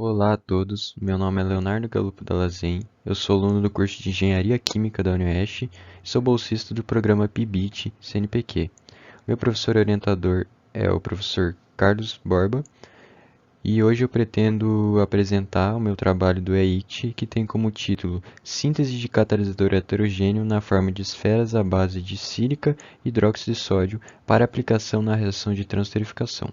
Olá a todos, meu nome é Leonardo Galupo Dalazen, eu sou aluno do curso de Engenharia Química da UniOeste e sou bolsista do programa PIBIT CNPq. Meu professor orientador é o professor Carlos Borba e hoje eu pretendo apresentar o meu trabalho do EIT, que tem como título Síntese de catalisador heterogêneo na forma de esferas à base de sílica e hidróxido de sódio para aplicação na reação de transesterificação.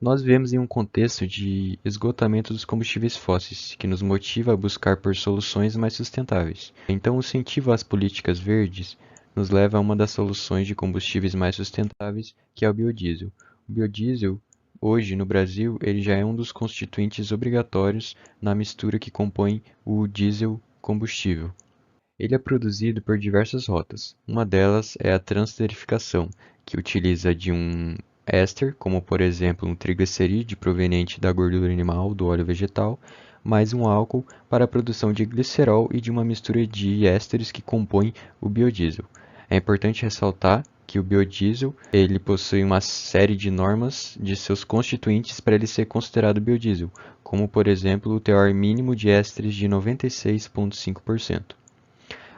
Nós vivemos em um contexto de esgotamento dos combustíveis fósseis, que nos motiva a buscar por soluções mais sustentáveis. Então, o incentivo às políticas verdes nos leva a uma das soluções de combustíveis mais sustentáveis, que é o biodiesel. O biodiesel, hoje no Brasil, ele já é um dos constituintes obrigatórios na mistura que compõe o diesel combustível. Ele é produzido por diversas rotas. Uma delas é a transesterificação, que utiliza de um éster, como por exemplo um triglicerídeo proveniente da gordura animal do óleo vegetal, mais um álcool para a produção de glicerol e de uma mistura de ésteres que compõem o biodiesel. É importante ressaltar que o biodiesel ele possui uma série de normas de seus constituintes para ele ser considerado biodiesel, como por exemplo o teor mínimo de ésteres de 96,5%.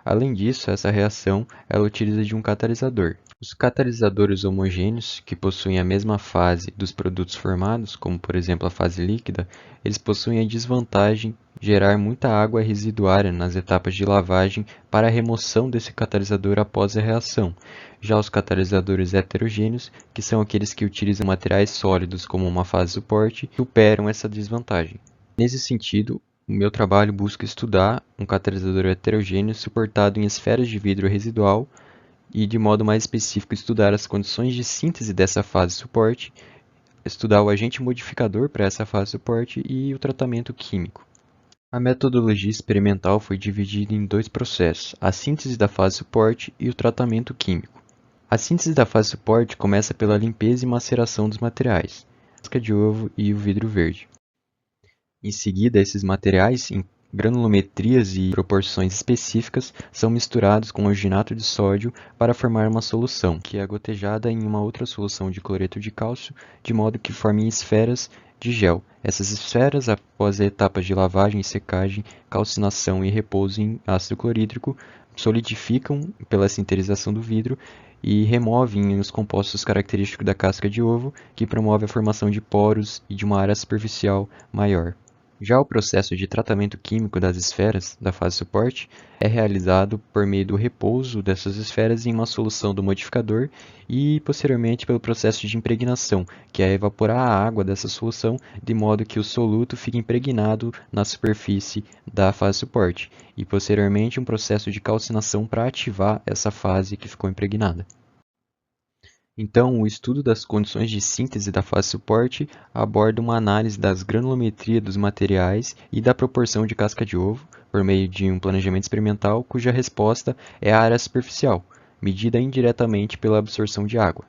Além disso, essa reação ela utiliza de um catalisador. Os catalisadores homogêneos, que possuem a mesma fase dos produtos formados, como por exemplo a fase líquida, eles possuem a desvantagem de gerar muita água residuária nas etapas de lavagem para a remoção desse catalisador após a reação. Já os catalisadores heterogêneos, que são aqueles que utilizam materiais sólidos como uma fase suporte, superam essa desvantagem. Nesse sentido, o meu trabalho busca estudar um catalisador heterogêneo suportado em esferas de vidro residual e, de modo mais específico, estudar as condições de síntese dessa fase suporte, estudar o agente modificador para essa fase suporte e o tratamento químico. A metodologia experimental foi dividida em dois processos, a síntese da fase suporte e o tratamento químico. A síntese da fase suporte começa pela limpeza e maceração dos materiais, a casca de ovo e o vidro verde. Em seguida, esses materiais, em granulometrias e proporções específicas, são misturados com alginato de sódio para formar uma solução, que é gotejada em uma outra solução de cloreto de cálcio, de modo que formem esferas de gel. Essas esferas, após etapas de lavagem e secagem, calcinação e repouso em ácido clorídrico, solidificam pela sinterização do vidro e removem os compostos característicos da casca de ovo, que promove a formação de poros e de uma área superficial maior. Já o processo de tratamento químico das esferas da fase suporte é realizado por meio do repouso dessas esferas em uma solução do modificador e, posteriormente, pelo processo de impregnação, que é evaporar a água dessa solução de modo que o soluto fique impregnado na superfície da fase suporte, e, posteriormente, um processo de calcinação para ativar essa fase que ficou impregnada. Então, o estudo das condições de síntese da fase suporte aborda uma análise das granulometria dos materiais e da proporção de casca de ovo, por meio de um planejamento experimental cuja resposta é a área superficial, medida indiretamente pela absorção de água.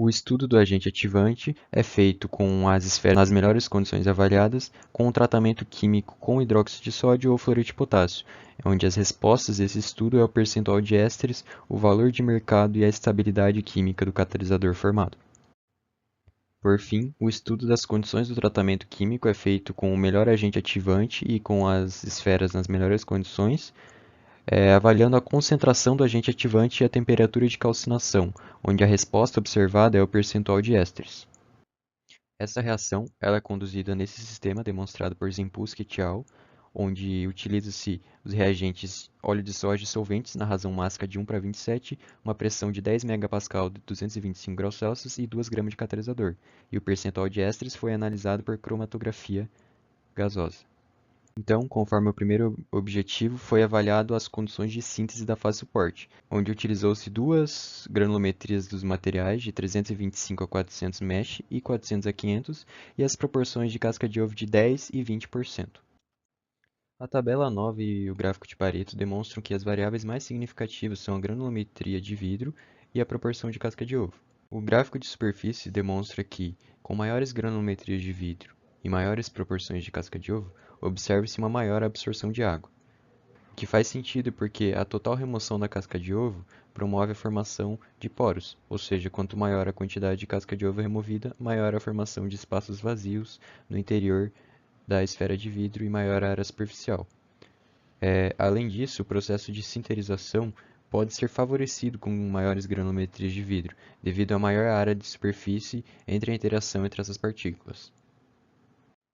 O estudo do agente ativante é feito com as esferas nas melhores condições avaliadas, com um tratamento químico com hidróxido de sódio ou fluoreto de potássio, onde as respostas desse estudo é o percentual de ésteres, o valor de mercado e a estabilidade química do catalisador formado. Por fim, o estudo das condições do tratamento químico é feito com o melhor agente ativante e com as esferas nas melhores condições, avaliando a concentração do agente ativante e a temperatura de calcinação, onde a resposta observada é o percentual de ésteres. Essa reação ela é conduzida nesse sistema demonstrado por Zempuski et al., onde utiliza-se os reagentes óleo de soja e solventes na razão mássica de 1:27, uma pressão de 10 MPa de 225 graus Celsius e 2 gramas de catalisador, e o percentual de ésteres foi analisado por cromatografia gasosa. Então, conforme o primeiro objetivo, foi avaliado as condições de síntese da fase suporte, onde utilizou-se duas granulometrias dos materiais de 325 a 400 mesh e 400 a 500 e as proporções de casca de ovo de 10 e 20%. A tabela 9 e o gráfico de Pareto demonstram que as variáveis mais significativas são a granulometria de vidro e a proporção de casca de ovo. O gráfico de superfície demonstra que, com maiores granulometrias de vidro e maiores proporções de casca de ovo, observa-se uma maior absorção de água. que faz sentido porque a total remoção da casca de ovo promove a formação de poros, ou seja, quanto maior a quantidade de casca de ovo removida, maior a formação de espaços vazios no interior da esfera de vidro e maior a área superficial. Além disso, o processo de sinterização pode ser favorecido com maiores granulometrias de vidro, devido à maior área de superfície entre a interação entre essas partículas.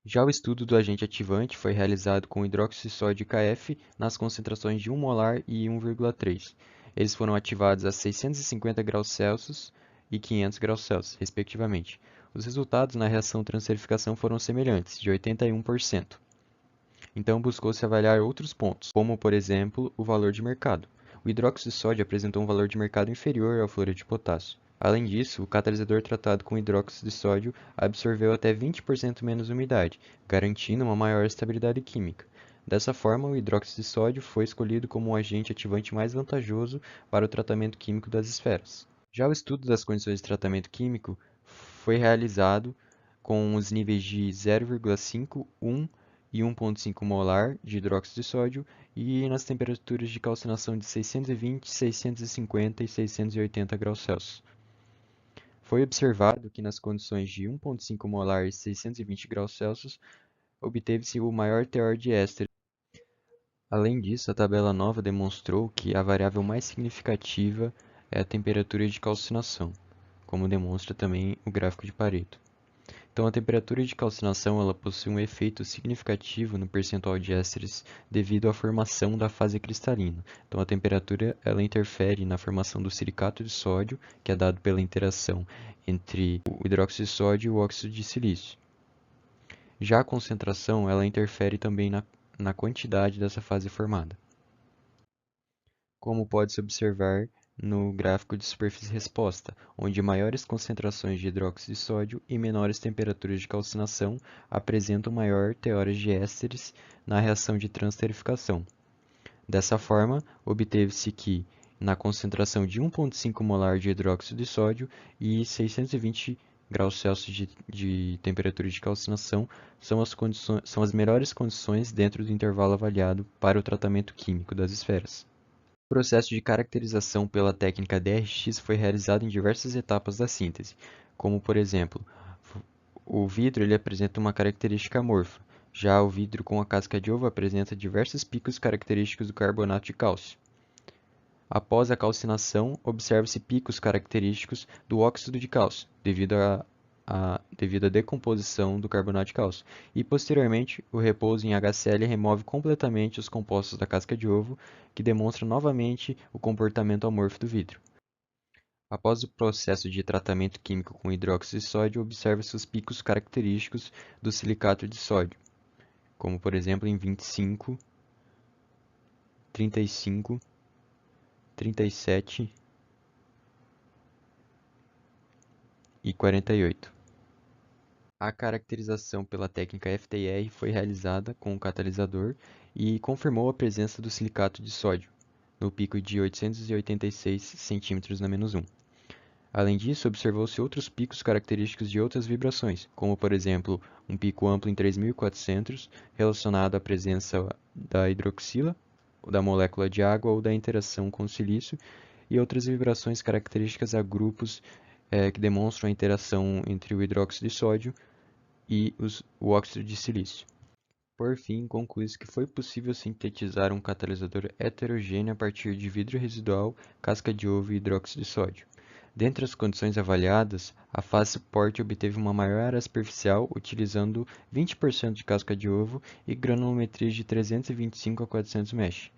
Já o estudo do agente ativante foi realizado com hidróxido de sódio KF nas concentrações de 1 molar e 1,3. Eles foram ativados a 650 graus Celsius e 500 graus Celsius, respectivamente. Os resultados na reação transesterificação foram semelhantes, de 81%. Então buscou-se avaliar outros pontos, como, por exemplo, o valor de mercado. O hidróxido de sódio apresentou um valor de mercado inferior ao fluoreto de potássio. Além disso, o catalisador tratado com hidróxido de sódio absorveu até 20% menos umidade, garantindo uma maior estabilidade química. Dessa forma, o hidróxido de sódio foi escolhido como o agente ativante mais vantajoso para o tratamento químico das esferas. Já o estudo das condições de tratamento químico foi realizado com os níveis de 0,5, 1 e 1,5 molar de hidróxido de sódio e nas temperaturas de calcinação de 620, 650 e 680 graus Celsius. Foi observado que nas condições de 1,5 molar e 620 graus Celsius obteve-se o maior teor de éster. Além disso, a tabela nova demonstrou que a variável mais significativa é a temperatura de calcinação, como demonstra também o gráfico de Pareto. Então, a temperatura de calcinação ela possui um efeito significativo no percentual de ésteres devido à formação da fase cristalina. Então, a temperatura ela interfere na formação do silicato de sódio, que é dado pela interação entre o hidróxido de sódio e o óxido de silício. Já a concentração ela interfere também na quantidade dessa fase formada, como pode-se observar no gráfico de superfície-resposta, onde maiores concentrações de hidróxido de sódio e menores temperaturas de calcinação apresentam maior teor de ésteres na reação de transesterificação. Dessa forma, obteve-se que, na concentração de 1,5 molar de hidróxido de sódio e 620 graus Celsius de temperatura de calcinação, são as melhores condições dentro do intervalo avaliado para o tratamento químico das esferas. O processo de caracterização pela técnica DRX foi realizado em diversas etapas da síntese, como, por exemplo, o vidro ele apresenta uma característica amorfa, já o vidro com a casca de ovo apresenta diversos picos característicos do carbonato de cálcio. Após a calcinação, observa-se picos característicos do óxido de cálcio, devido à decomposição do carbonato de cálcio, e posteriormente o repouso em HCl remove completamente os compostos da casca de ovo, que demonstra novamente o comportamento amorfo do vidro. Após o processo de tratamento químico com hidróxido de sódio, observa-se os picos característicos do silicato de sódio, como por exemplo em 25, 35, 37 e 48. A caracterização pela técnica FTIR foi realizada com o catalisador e confirmou a presença do silicato de sódio, no pico de 886 cm/-1. Além disso, observou-se outros picos característicos de outras vibrações, como por exemplo, um pico amplo em 3400, relacionado à presença da hidroxila, da molécula de água ou da interação com o silício, e outras vibrações características a grupos que demonstram a interação entre o hidróxido de sódio e o óxido de silício. Por fim, conclui-se que foi possível sintetizar um catalisador heterogêneo a partir de vidro residual, casca de ovo e hidróxido de sódio. Dentre as condições avaliadas, a fase suporte obteve uma maior área superficial utilizando 20% de casca de ovo e granulometrias de 325 a 400 mesh.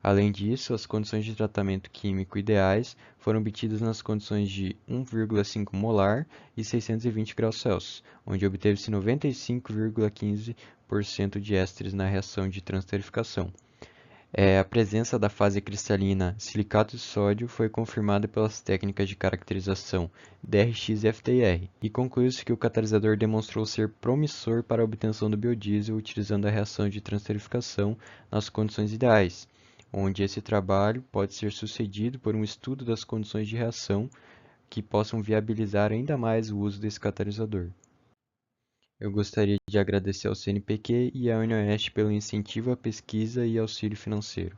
Além disso, as condições de tratamento químico ideais foram obtidas nas condições de 1,5 molar e 620 graus Celsius, onde obteve-se 95,15% de ésteres na reação de transesterificação. A presença da fase cristalina silicato de sódio foi confirmada pelas técnicas de caracterização DRX e FTIR, e concluiu-se que o catalisador demonstrou ser promissor para a obtenção do biodiesel utilizando a reação de transesterificação nas condições ideais, onde esse trabalho pode ser sucedido por um estudo das condições de reação que possam viabilizar ainda mais o uso desse catalisador. Eu gostaria de agradecer ao CNPq e à UniOeste pelo incentivo à pesquisa e auxílio financeiro.